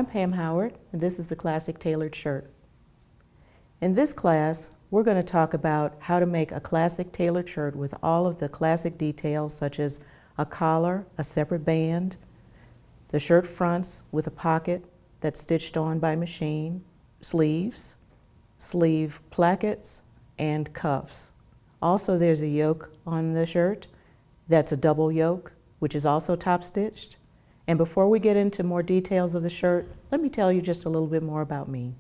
I'm Pam Howard, and this is the Classic Tailored Shirt. In this class, we're going to talk about how to make a classic tailored shirt with all of the classic details such as a collar, a separate band, the shirt fronts with a pocket that's stitched on by machine, sleeves, sleeve plackets, and cuffs. Also, there's a yoke on the shirt that's a double yoke, which is also top stitched. And before we get into more details of the shirt, let me tell you just a little bit more about me.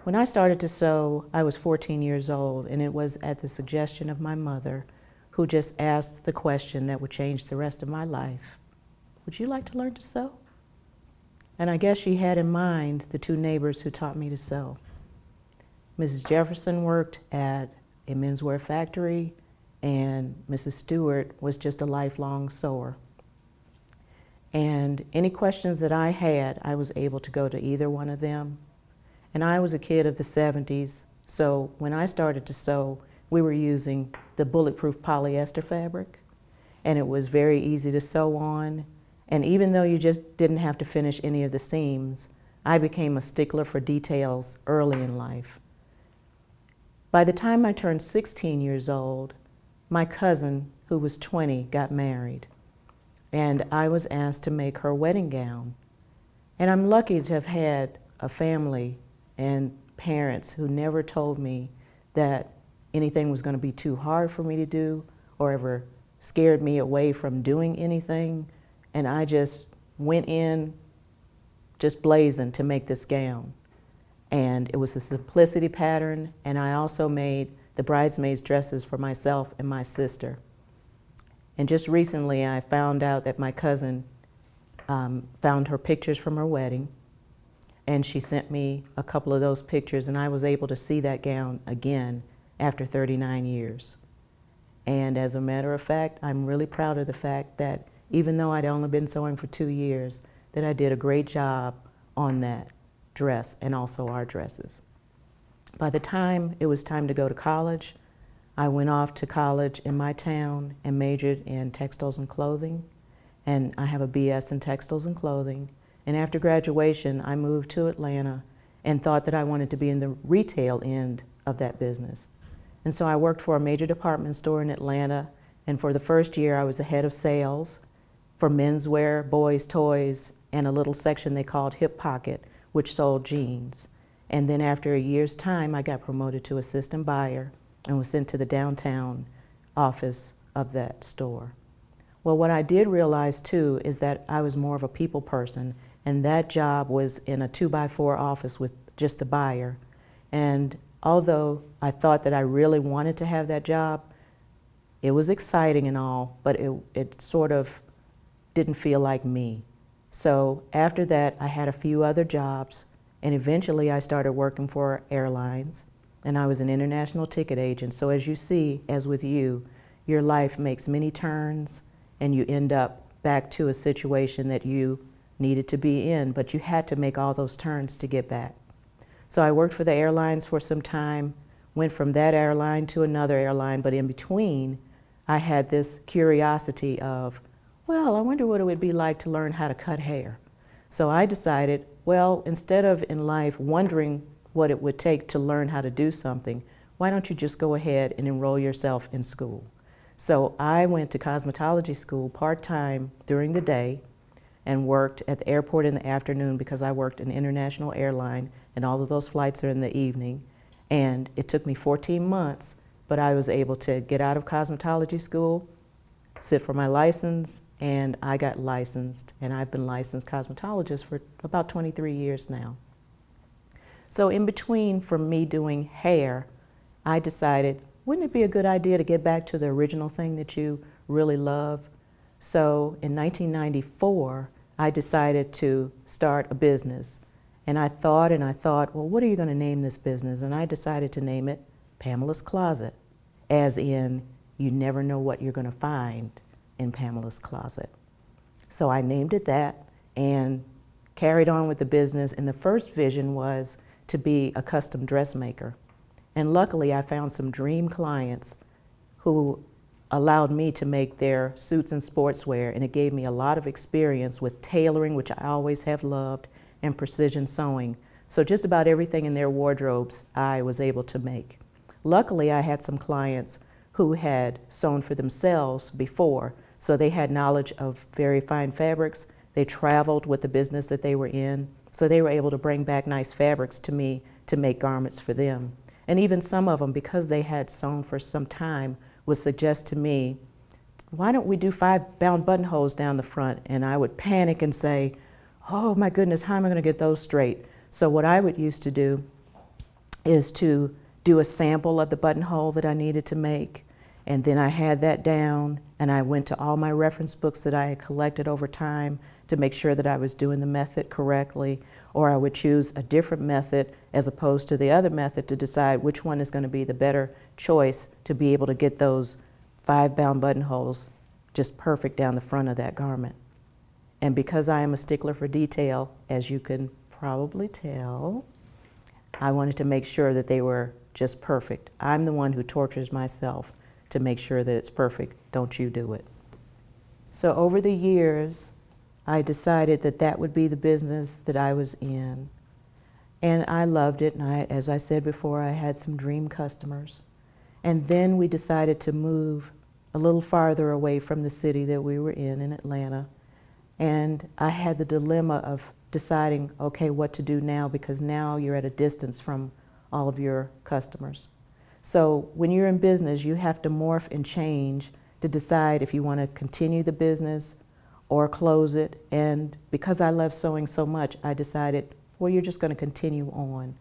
When I started to sew, I was 14 years old, and it was at the suggestion of my mother, who just asked the question that would change the rest of my life. Would you like to learn to sew? And I guess she had in mind the two neighbors who taught me to sew. Mrs. Jefferson worked at a menswear factory, and Mrs. Stewart was just a lifelong sewer. And any questions that I had, I was able to go to either one of them. And I was a kid of the 70s, so when I started to sew, we were using the bulletproof polyester fabric, and it was very easy to sew on. And even though you just didn't have to finish any of the seams, I became a stickler for details early in life. By the time I turned 16 years old, my cousin, who was 20, got married. And I was asked to make her wedding gown. And I'm lucky to have had a family and parents who never told me that anything was going to be too hard for me to do or ever scared me away from doing anything. And I just went in just blazing to make this gown. And it was a simplicity pattern, and I also made the bridesmaids' dresses for myself and my sister. And just recently, I found out that my cousin found her pictures from her wedding, and she sent me a couple of those pictures, and I was able to see that gown again after 39 years. And as a matter of fact, I'm really proud of the fact that even though I'd only been sewing for 2 years, that I did a great job on that dress and also our dresses. By the time it was time to go to college, I went off to college in my town and majored in textiles and clothing, and I have a BS in textiles and clothing. And after graduation, I moved to Atlanta and thought that I wanted to be in the retail end of that business. And so I worked for a major department store in Atlanta, and for the first year I was the head of sales for menswear, boys' toys, and a little section they called Hip Pocket, which sold jeans. And then after a year's time, I got promoted to assistant buyer and was sent to the downtown office of that store. Well, what I did realize too is that I was more of a people person, and that job was in a 2x4 office with just a buyer. And although I thought that I really wanted to have that job, it was exciting and all, but it sort of didn't feel like me. So after that, I had a few other jobs, and eventually I started working for airlines, and I was an international ticket agent. So as you see, as with you, your life makes many turns, and you end up back to a situation that you needed to be in, but you had to make all those turns to get back. So I worked for the airlines for some time, went from that airline to another airline, but in between, I had this curiosity of, well, I wonder what it would be like to learn how to cut hair. So I decided, well, instead of in life wondering what it would take to learn how to do something, why don't you just go ahead and enroll yourself in school? So I went to cosmetology school part-time during the day and worked at the airport in the afternoon because I worked an international airline and all of those flights are in the evening. And it took me 14 months, but I was able to get out of cosmetology school, sit for my license, and I got licensed, and I've been licensed cosmetologist for about 23 years now. So in between from me doing hair, I decided, wouldn't it be a good idea to get back to the original thing that you really love? So in 1994, I decided to start a business. And I thought, well, what are you going to name this business? And I decided to name it Pamela's Closet, as in, you never know what you're going to find in Pamela's Closet. So I named it that and carried on with the business. And the first vision was to be a custom dressmaker. And luckily, I found some dream clients who allowed me to make their suits and sportswear, and it gave me a lot of experience with tailoring, which I always have loved, and precision sewing. So just about everything in their wardrobes I was able to make. Luckily, I had some clients who had sewn for themselves before, so they had knowledge of very fine fabrics. They traveled with the business that they were in, so they were able to bring back nice fabrics to me to make garments for them. And even some of them, because they had sewn for some time, would suggest to me, why don't we do 5 bound buttonholes down the front? And I would panic and say, oh my goodness, how am I going to get those straight? So what I would used to do is to do a sample of the buttonhole that I needed to make, and then I had that down, and I went to all my reference books that I had collected over time to make sure that I was doing the method correctly, or I would choose a different method as opposed to the other method to decide which one is going to be the better choice to be able to get those 5 bound buttonholes just perfect down the front of that garment. And because I am a stickler for detail, as you can probably tell, I wanted to make sure that they were just perfect. I'm the one who tortures myself to make sure that it's perfect. Don't you do it. So over the years, I decided that that would be the business that I was in. And I loved it. And as I said before, I had some dream customers. And then we decided to move a little farther away from the city that we were in Atlanta. And I had the dilemma of deciding, okay, what to do now, because now you're at a distance from all of your customers. So when you're in business, you have to morph and change to decide if you want to continue the business or close it. And because I love sewing so much, I decided, well, you're just going to continue on.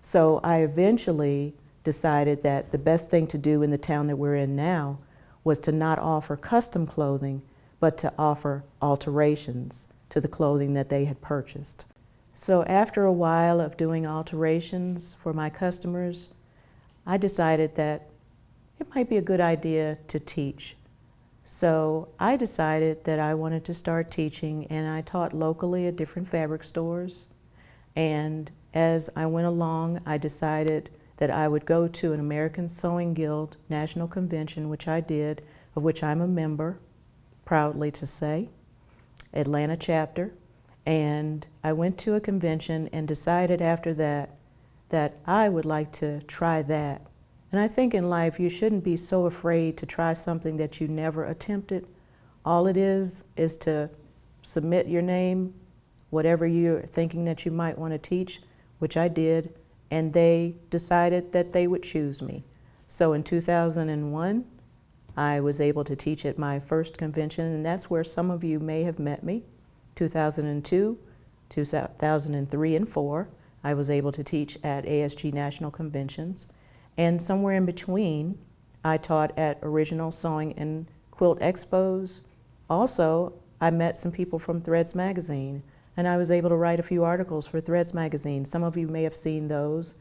So I eventually decided that the best thing to do in the town that we're in now was to not offer custom clothing, but to offer alterations to the clothing that they had purchased. So after a while of doing alterations for my customers, I decided that it might be a good idea to teach. So I decided that I wanted to start teaching, and I taught locally at different fabric stores. And as I went along, I decided that I would go to an American Sewing Guild National Convention, which I did, of which I'm a member, proudly to say, Atlanta chapter. And I went to a convention and decided after that that I would like to try that. And I think in life you shouldn't be so afraid to try something that you never attempted. All it is to submit your name, whatever you're thinking that you might want to teach, which I did, and they decided that they would choose me. So in 2001, I was able to teach at my first convention, and that's where some of you may have met me. 2002, 2003, and 2004, I was able to teach at ASG National Conventions. And somewhere in between, I taught at Original Sewing and Quilt Expos. Also, I met some people from Threads Magazine, and I was able to write a few articles for Threads Magazine. Some of you may have seen those.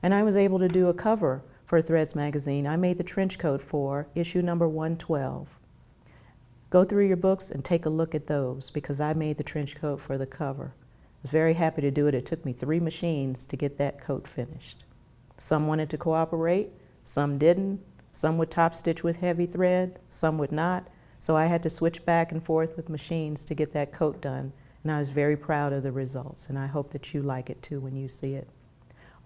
And I was able to do a cover for Threads Magazine. I made the trench coat for issue number 112. Go through your books and take a look at those, because I made the trench coat for the cover. I was very happy to do it. It took me 3 machines to get that coat finished. Some wanted to cooperate, some didn't. Some would top stitch with heavy thread, some would not. So I had to switch back and forth with machines to get that coat done. And I was very proud of the results, and I hope that you like it too when you see it.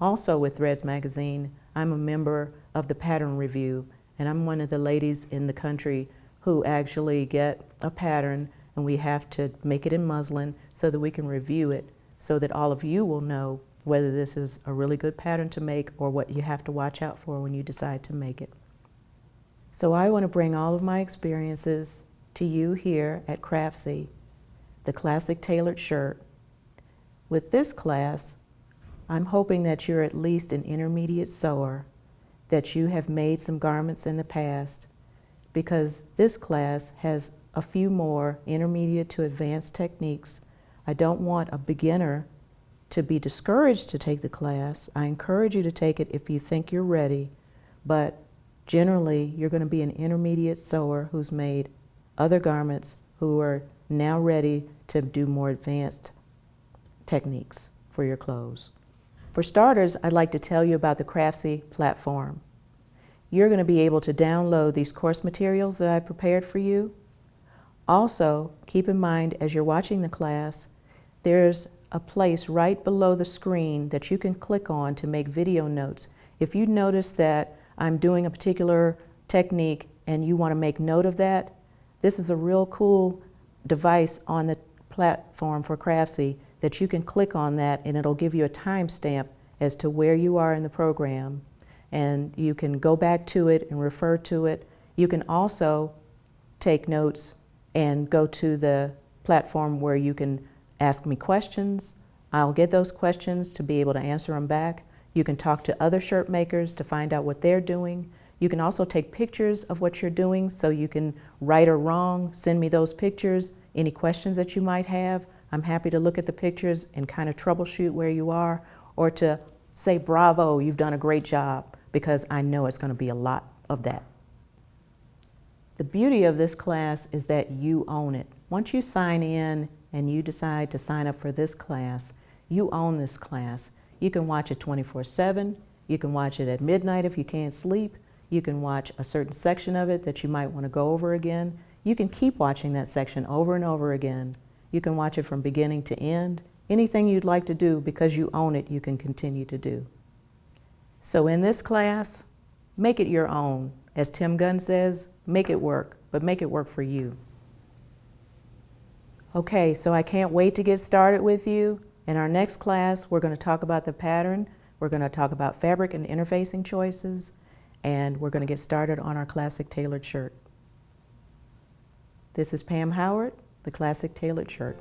Also with Threads Magazine, I'm a member of the Pattern Review, and I'm one of the ladies in the country who actually get a pattern, and we have to make it in muslin so that we can review it, so that all of you will know whether this is a really good pattern to make or what you have to watch out for when you decide to make it. So I want to bring all of my experiences to you here at Craftsy, the classic tailored shirt. With this class, I'm hoping that you're at least an intermediate sewer, that you have made some garments in the past, because this class has a few more intermediate to advanced techniques. I don't want a beginner to be discouraged to take the class. I encourage you to take it if you think you're ready, but generally you're going to be an intermediate sewer who's made other garments, who are now ready to do more advanced techniques for your clothes. For starters, I'd like to tell you about the Craftsy platform. you're going to be able to download these course materials that I've prepared for you. Also, keep in mind as you're watching the class, there's a place right below the screen that you can click on to make video notes. If you notice that I'm doing a particular technique and you want to make note of that, this is a real cool device on the platform for Craftsy that you can click on that and it'll give you a timestamp as to where you are in the program. And you can go back to it and refer to it. You can also take notes and go to the platform where you can ask me questions. I'll get those questions to be able to answer them back. You can talk to other shirt makers to find out what they're doing. You can also take pictures of what you're doing so you can right or wrong, send me those pictures, any questions that you might have. I'm happy to look at the pictures and kind of troubleshoot where you are, or to say, bravo, you've done a great job, because I know it's going to be a lot of that. The beauty of this class is that you own it. Once you sign in and you decide to sign up for this class, you own this class. You can watch it 24/7. You can watch it at midnight if you can't sleep. You can watch a certain section of it that you might want to go over again. You can keep watching that section over and over again. You can watch it from beginning to end. Anything you'd like to do, because you own it, you can continue to do. So in this class, make it your own. As Tim Gunn says, make it work, but make it work for you. Okay, so I can't wait to get started with you. In our next class, we're going to talk about the pattern. We're going to talk about fabric and interfacing choices, and we're going to get started on our classic tailored shirt. This is Pam Howard, the Classic Tailored Shirt.